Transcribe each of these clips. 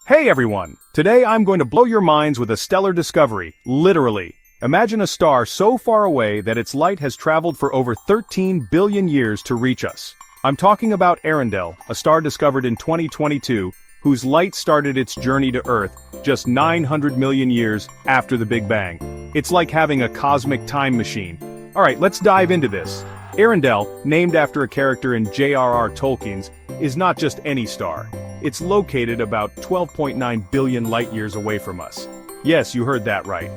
Hey everyone! Today I'm going to blow your minds with a stellar discovery, literally. Imagine a star so far away that its light has traveled for over 13 billion years to reach us. I'm talking about Earendel, a star discovered in 2022, whose light started its journey to Earth just 900 million years after the Big Bang. It's like having a cosmic time machine. Alright, let's dive into this. Earendel, named after a character in J.R.R. Tolkien's, is not just any star. It's located about 12.9 billion light-years away from us. Yes, you heard that right.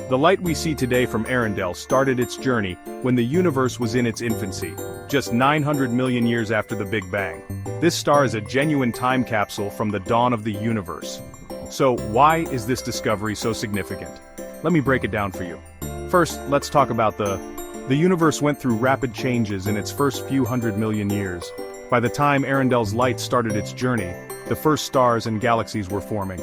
The light we see today from Earendel started its journey when the universe was in its infancy, just 900 million years after the Big Bang. This star is a genuine time capsule from the dawn of the universe. So, why is this discovery so significant? Let me break it down for you. First, let's talk about the universe went through rapid changes in its first few 100 million years. By the time Earendel's light started its journey, the first stars and galaxies were forming.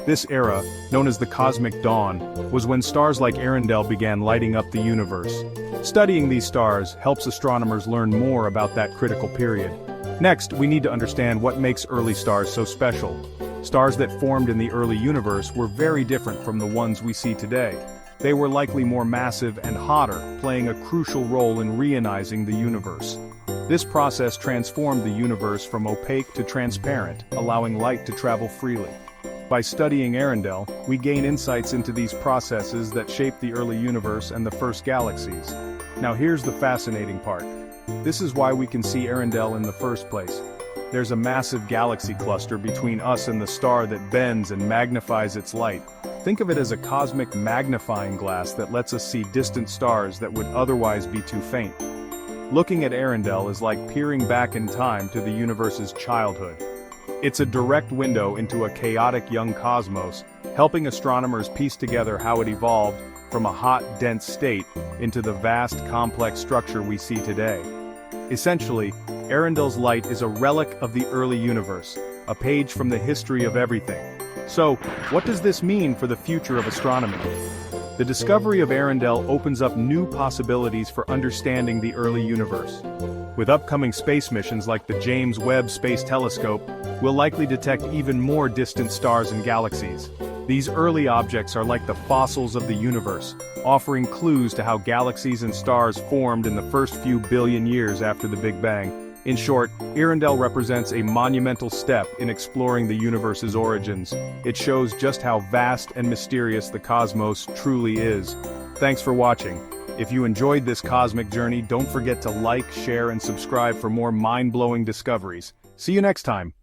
This era, known as the Cosmic Dawn, was when stars like Earendel began lighting up the universe. Studying these stars helps astronomers learn more about that critical period. Next, we need to understand what makes early stars so special. Stars that formed in the early universe were very different from the ones we see today. They were likely more massive and hotter, playing a crucial role in reionizing the universe. This process transformed the universe from opaque to transparent, allowing light to travel freely. By studying Earendel, we gain insights into these processes that shaped the early universe and the first galaxies. Now here's the fascinating part. This is why we can see Earendel in the first place. There's a massive galaxy cluster between us and the star that bends and magnifies its light. Think of it as a cosmic magnifying glass that lets us see distant stars that would otherwise be too faint. Looking at Earendel is like peering back in time to the universe's childhood. It's a direct window into a chaotic young cosmos, helping astronomers piece together how it evolved from a hot, dense state into the vast, complex structure we see today. Essentially, Earendel's light is a relic of the early universe, a page from the history of everything. So, what does this mean for the future of astronomy? The discovery of Earendel opens up new possibilities for understanding the early universe. With upcoming space missions like the James Webb Space Telescope, we'll likely detect even more distant stars and galaxies. These early objects are like the fossils of the universe, offering clues to how galaxies and stars formed in the first few billion years after the Big Bang. In short, Earendel represents a monumental step in exploring the universe's origins. It shows just how vast and mysterious the cosmos truly is. Thanks for watching. If you enjoyed this cosmic journey, don't forget to like, share, and subscribe for more mind-blowing discoveries. See you next time.